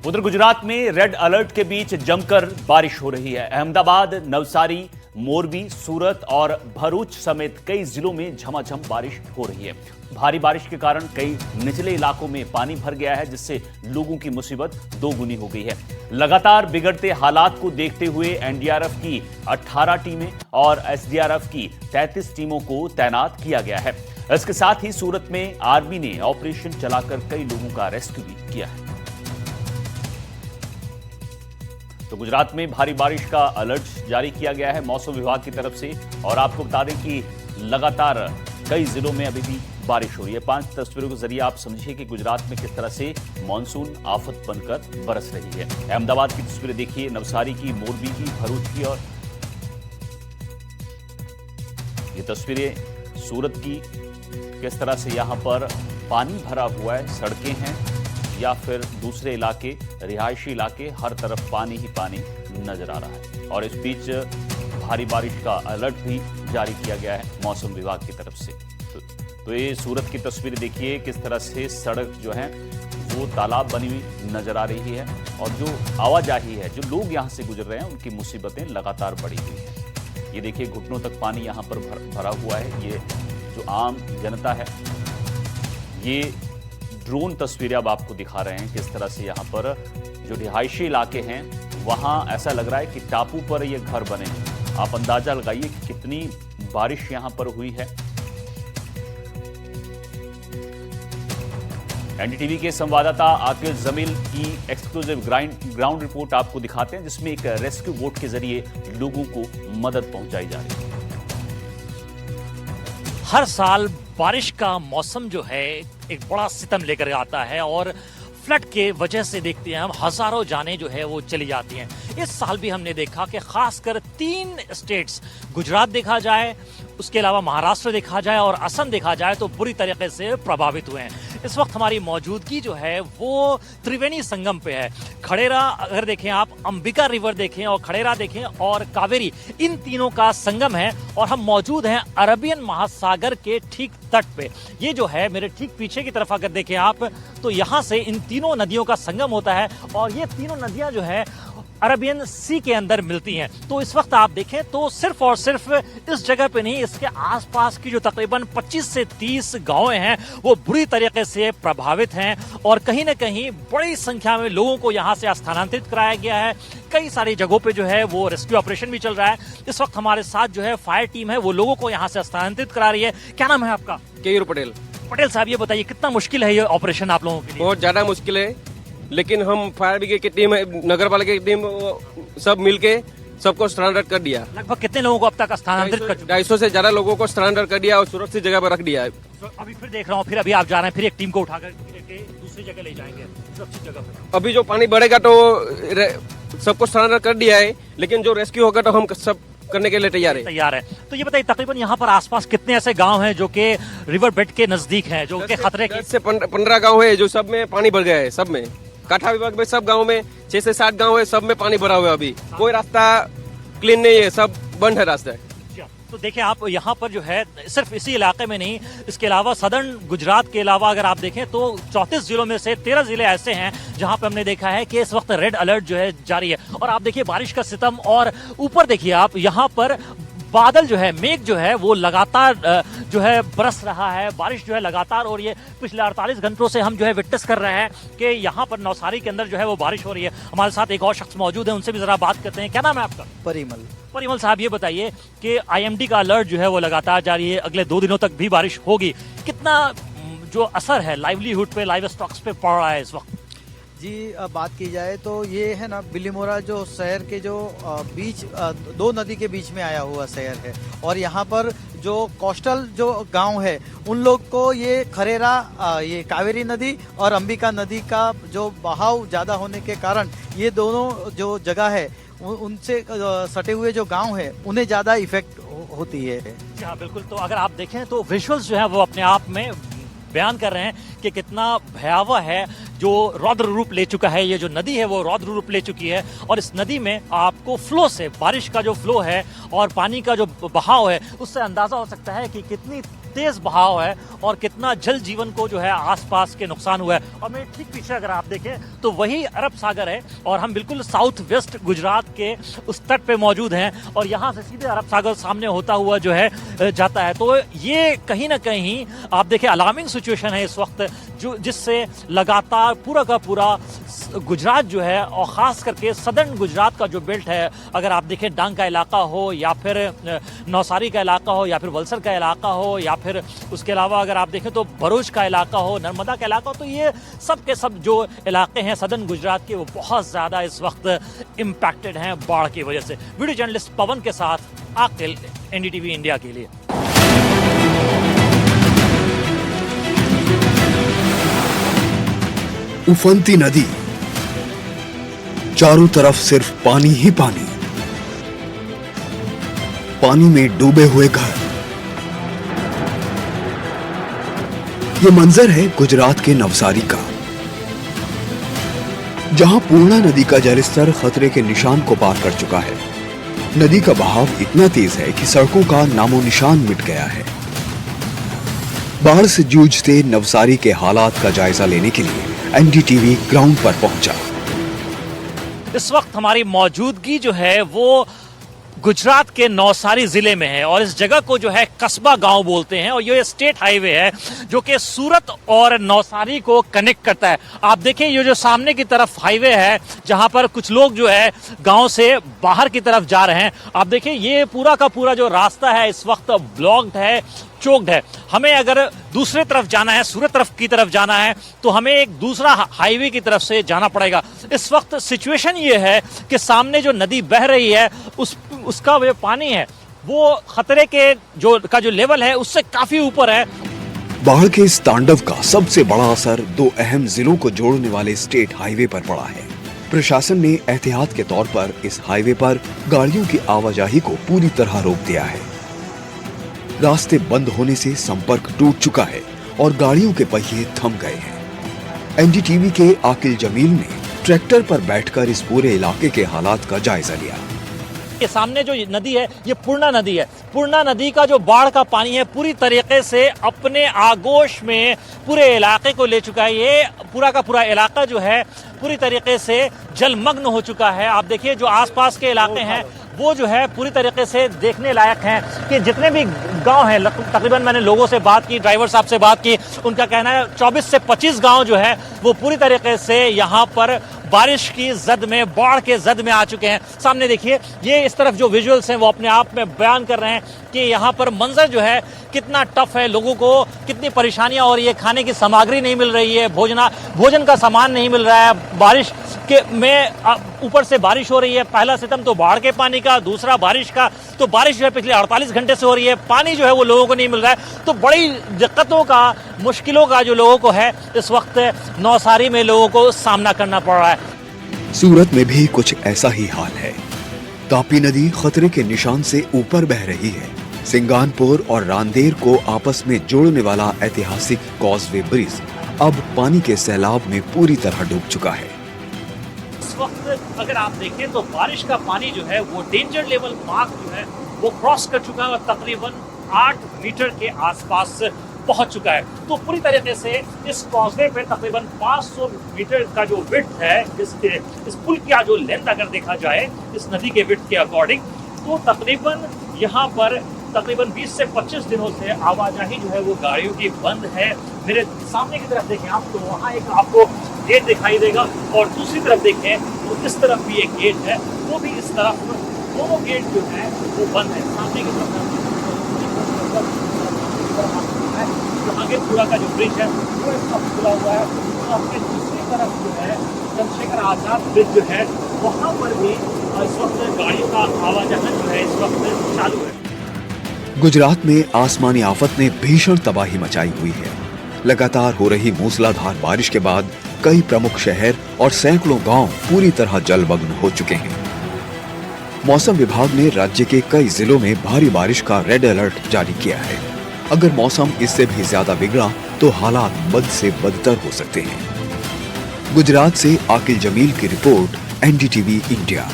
उधर गुजरात में red alert के बीच जमकर बारिश हो रही है। अहमदाबाद, नवसारी, मोरबी, सूरत और भरूच समेत कई जिलों में झमाझम बारिश हो रही है। भारी बारिश के कारण कई निचले इलाकों में पानी भर गया है, जिससे लोगों की मुसीबत दोगुनी हो गई है। लगातार बिगड़ते हालात को देखते हुए एनडीआरएफ की 18 टीमें और एसडीआरएफ की 33 टीमों को तैनात किया गया है। इसके साथ ही सूरत में आर्मी ने ऑपरेशन चलाकर कई लोगों का रेस्क्यू भी किया है। तो गुजरात में भारी बारिश का अलर्ट जारी किया गया है मौसम विभाग की तरफ से। और आपको बता दें कि लगातार कई जिलों में अभी भी बारिश हो रही है। 5 तस्वीरों के जरिए आप समझिए कि गुजरात में किस तरह से मानसून आफत बनकर बरस रही है। अहमदाबाद की तस्वीरें देखिए, नवसारी की, मोरबी की, भरूच की, और ये तस्वीरें सूरत की। किस तरह से यहां पर पानी भरा हुआ है, सड़कें हैं या फिर दूसरे इलाके, रिहायशी इलाके, हर तरफ पानी ही पानी नजर आ रहा है। और इस बीच भारी बारिश का अलर्ट भी जारी किया गया है मौसम विभाग की तरफ से। तो ये सूरत की तस्वीर देखिए, किस तरह से सड़क जो है वो तालाब बनी हुई नजर आ रही है और जो आवाजाही है, जो लोग यहाँ से गुजर रहे हैं, उनकी मुसीबतें लगातार बढ़ी हुई है। ये देखिए, घुटनों तक पानी यहाँ पर भरा हुआ है। ये जो आम जनता है, ये ड्रोन तस्वीरें अब आपको दिखा रहे हैं किस तरह से यहाँ पर जो रिहायशी इलाके हैं, वहां ऐसा लग रहा है कि टापू पर ये घर बने हैं। आप अंदाजा लगाइए कि कितनी बारिश यहां पर हुई है। एनडीटीवी के संवाददाता आकिल जमील की एक्सक्लूसिव ग्राउंड रिपोर्ट आपको दिखाते हैं, जिसमें एक रेस्क्यू बोट के जरिए लोगों को मदद पहुंचाई जा रही है। हर साल बारिश का मौसम जो है एक बड़ा सितम लेकर आता है और फ्लड के वजह से देखते हैं हम हजारों जानें जो है वो चली जाती हैं। इस साल भी हमने देखा कि खासकर 3 स्टेट्स, गुजरात देखा जाए, उसके अलावा महाराष्ट्र देखा जाए और असम देखा जाए, तो बुरी तरीके से प्रभावित हुए हैं। इस वक्त हमारी मौजूदगी जो है वो त्रिवेणी संगम पे है। खड़ेरा अगर देखें आप, अंबिका रिवर देखें और खड़ेरा देखें और कावेरी, इन तीनों का संगम है और हम मौजूद हैं अरबियन महासागर के ठीक तट पे। ये जो है मेरे ठीक पीछे की तरफ अगर देखें आप, तो यहाँ से इन तीनों नदियों का संगम होता है और ये तीनों नदियां जो है अरबियन सी के अंदर मिलती हैं। तो इस वक्त आप देखें तो सिर्फ और सिर्फ इस जगह पे नहीं, इसके आसपास की जो तकरीबन 25 से 30 गांव हैं वो बुरी तरीके से प्रभावित हैं और कहीं ना कहीं बड़ी संख्या में लोगों को यहां से स्थानांतरित कराया गया है। कई सारी जगहों पे जो है वो रेस्क्यू ऑपरेशन भी चल रहा है। इस वक्त हमारे साथ जो है फायर टीम है, वो लोगों को यहाँ से स्थानांतरित करा रही है। क्या नाम है आपका? केयूर पटेल। पटेल साहब, ये बताइए कितना मुश्किल है ये ऑपरेशन आप लोगों के लिए? बहुत ज्यादा मुश्किल है, लेकिन हम फायर ब्रिगेड की टीम, नगर पालिका की टीम, सब मिलके सबको स्थानांतरित कर दिया। लगभग कितने लोगों को अब तक स्थानांतरित कर चुके? 250 से ज्यादा लोगों को स्थानांतरित कर दिया और सुरक्षित जगह पर रख दिया है। तो अभी फिर देख रहा हूँ, फिर अभी आप जा रहे हैं, फिर एक टीम को उठाकर दूसरी जगह ले जाएंगे सुरक्षित जगह पर। अभी जो पानी बढ़ेगा तो सबको स्थानांतरित कर दिया है, लेकिन जो रेस्क्यू होगा तो हम सब करने के लिए तैयार है। तो ये बताइए, तकरीबन यहाँ पर आसपास कितने ऐसे गांव हैं जो कि रिवर बेड के नजदीक हैं, जो के खतरे के? 10 से 15 गाँव है जो सब में पानी भर गया है। सब में काठा विभाग में सब गाँव में 6 से 7 गाँव है, सब में पानी भरा हुआ है। अभी कोई रास्ता क्लीन नहीं है, सब बंद है रास्ता। तो देखिए आप यहाँ पर जो है सिर्फ इसी इलाके में नहीं, इसके अलावा सदर्न गुजरात के अलावा अगर आप देखें तो 34 जिलों में से 13 जिले ऐसे हैं जहाँ पे हमने देखा है कि इस वक्त रेड अलर्ट जो है जारी है। और आप देखिए बारिश का सितम, और ऊपर देखिए आप, यहाँ पर बादल जो है, मेघ जो है वो लगातार जो है बरस रहा है। बारिश जो है लगातार हो रही है। पिछले 48 घंटों से हम जो है विटनेस कर रहे हैं कि यहाँ पर नवसारी के अंदर जो है वो बारिश हो रही है। हमारे साथ एक और शख्स मौजूद है, उनसे भी जरा बात करते हैं। क्या नाम है आपका? परिमल साहब, ये बताइए कि IMD का अलर्ट जो है वो लगातार जारी है, अगले 2 दिनों तक भी बारिश होगी। कितना जो असर है लाइवलीहुड पे, लाइव स्टॉक्स पे पड़ रहा है इस वक्त? जी, अब बात की जाए तो ये है ना, बिलीमोरा जो शहर के जो बीच 2 नदी के बीच में आया हुआ शहर है और यहाँ पर जो कोस्टल जो गांव है उन लोग को ये खरेरा, ये कावेरी नदी और अंबिका नदी का जो बहाव ज़्यादा होने के कारण ये दोनों जो जगह है उनसे सटे हुए जो गांव है उन्हें ज़्यादा इफेक्ट होती है। जी हाँ, बिल्कुल। तो अगर आप देखें तो विजुअल्स जो है वो अपने आप में बयान कर रहे हैं कि कितना भयावह है, जो रौद्र रूप ले चुका है। ये जो नदी है वो रौद्र रूप ले चुकी है और इस नदी में आपको फ्लो से, बारिश का जो फ्लो है और पानी का जो बहाव है, उससे अंदाजा हो सकता है कि कितनी तेज बहाव है और कितना जल जीवन को जो है आसपास के नुकसान हुआ है। और मेरे ठीक पीछे अगर आप देखें तो वही अरब सागर है और हम बिल्कुल साउथ वेस्ट गुजरात के उस तट पे मौजूद हैं और यहाँ से सीधे अरब सागर सामने होता हुआ जो है जाता है। तो ये कहीं ना कहीं आप देखें अलार्मिंग सिचुएशन है इस वक्त, जो जिससे लगातार पूरा का पूरा गुजरात जो है और ख़ास करके सदर्न गुजरात का जो बेल्ट है, अगर आप देखें डांग का इलाका हो या फिर नौसारी का इलाका हो या फिर वलसर का इलाका हो या फिर उसके अलावा अगर आप देखें तो भरूच का इलाका हो, नर्मदा का इलाका हो, तो ये सब के सब जो इलाके हैं सदर्न गुजरात के वो बहुत ज़्यादा इस वक्त इम्पैक्टेड हैं बाढ़ की वजह से। वीडियो जर्नलिस्ट पवन के साथ आकिल, एनडीटीवी इंडिया के लिए। उफनती नदी, चारों तरफ सिर्फ पानी ही पानी, पानी में डूबे हुए घर। ये मंजर है गुजरात के नवसारी का, जहां पूर्णा नदी का जलस्तर खतरे के निशान को पार कर चुका है। नदी का बहाव इतना तेज है कि सड़कों का नामो निशान मिट गया है। बाढ़ से जूझते नवसारी के हालात का जायजा लेने के लिए एनडीटीवी ग्राउंड पर पहुंचा। इस वक्त हमारी मौजूदगी जो है वो गुजरात के नौसारी जिले में है और इस जगह को जो है कस्बा गांव बोलते हैं और ये स्टेट हाईवे है जो कि सूरत और नौसारी को कनेक्ट करता है। आप देखें ये जो सामने की तरफ हाईवे है जहां पर कुछ लोग जो है गांव से बाहर की तरफ जा रहे हैं। आप देखें ये पूरा का पूरा जो रास्ता है इस वक्त ब्लॉक्ड है, चोक्ड है। हमें अगर दूसरे तरफ जाना है, सूरत तरफ की तरफ जाना है, तो हमें एक दूसरा हाईवे की तरफ से जाना पड़ेगा। इस वक्त सिचुएशन ये है कि सामने जो नदी बह रही है उसका जो पानी है वो खतरे के जो लेवल है उससे काफी ऊपर है। बाढ़ के इस तांडव का सबसे बड़ा असर दो अहम जिलों को जोड़ने वाले स्टेट हाईवे पर पड़ा है। प्रशासन ने एहतियात के तौर पर इस हाईवे पर गाड़ियों की आवाजाही को पूरी तरह रोक दिया है। रास्ते बंद होने से संपर्क टूट चुका है और गाड़ियों के पहिए थम गए हैं। एनडीटीवी के आकिल जमील ने ट्रैक्टर पर बैठकर इस पूरे इलाके के हालात का जायजा लिया। के सामने जो नदी है ये पूर्णा नदी है। पूर्णा नदी का जो बाढ़ का पानी है पूरी तरीके से अपने आगोश में पूरे इलाके को ले चुका है। ये पूरा का पूरा इलाका जो है पूरी तरीके से जलमग्न हो चुका है। आप देखिए जो आसपास के इलाके हैं वो जो है पूरी तरीके से देखने लायक हैं कि जितने भी गांव हैं, तकरीबन मैंने लोगों से बात की, ड्राइवर साहब से बात की, उनका कहना है 24 से 25 गांव जो है वो पूरी तरीके से यहाँ पर बारिश की जद में, बाढ़ के जद में आ चुके हैं। सामने देखिए ये इस तरफ जो विजुअल्स हैं वो अपने आप में बयान कर रहे हैं कि यहाँ पर मंजर जो है कितना टफ है, लोगों को कितनी परेशानियां हो रही है, खाने की सामग्री नहीं मिल रही है, भोजन का सामान नहीं मिल रहा है। बारिश के में ऊपर से बारिश हो रही है, पहला सितम तो बाढ़ के पानी का, दूसरा बारिश का। तो बारिश जो है पिछले 48 घंटे से हो रही है, पानी जो है वो लोगों को नहीं मिल रहा है। तो बड़ी दिक्कतों का, मुश्किलों का जो लोगों को है इस वक्त नौसारी में लोगों को सामना करना पड़ रहा है। सूरत में भी कुछ ऐसा ही हाल है। तापी नदी खतरे के निशान से ऊपर बह रही है। सिंगानपुर और रांदेर को आपस में जोड़ने वाला ऐतिहासिक कॉजवे ब्रिज अब पानी के सैलाब में पूरी तरह डूब चुका है। इस वक्त अगर आप देखें तो बारिश का पानी जो है वो डेंजर लेवल मार्क जो है वो क्रॉस कर चुका है और तकरीबन 8 मीटर के आसपास पहुंच चुका है। तो पूरी तरीके से इस कॉजवे पे तकरीबन 500 मीटर का जो विड्थ है, इस पुल का जो लेंथ अगर देखा जाए इस नदी के विड्थ के अकॉर्डिंग, तो तकरीबन यहाँ पर तकरीबन 20 से 25 दिनों से आवाजाही जो है वो गाड़ियों की बंद है। मेरे सामने की तरफ देखें आप तो वहाँ एक आपको गेट दिखाई देगा और दूसरी तरफ देखें तो इस तरफ भी एक गेट है, वो भी इस तरफ, दोनों गेट जो है वो बंद है। सामने की तरफ आगे पूरा का जो ब्रिज है वो इस वक्त खुला हुआ है। तो आपके दूसरी तरफ जो है चंद्रशेखर आजाद ब्रिज जो है वहाँ पर भी इस वक्त गाड़ियों का आवाजाही जो है इस वक्त चालू है। गुजरात में आसमानी आफत ने भीषण तबाही मचाई हुई है। लगातार हो रही मूसलाधार बारिश के बाद कई प्रमुख शहर और सैकड़ों गांव पूरी तरह जलमग्न हो चुके हैं। मौसम विभाग ने राज्य के कई जिलों में भारी बारिश का रेड अलर्ट जारी किया है। अगर मौसम इससे भी ज्यादा बिगड़ा तो हालात बद से बदतर हो सकते हैं। गुजरात से आकिल जमील की रिपोर्ट, एनडीटीवी इंडिया।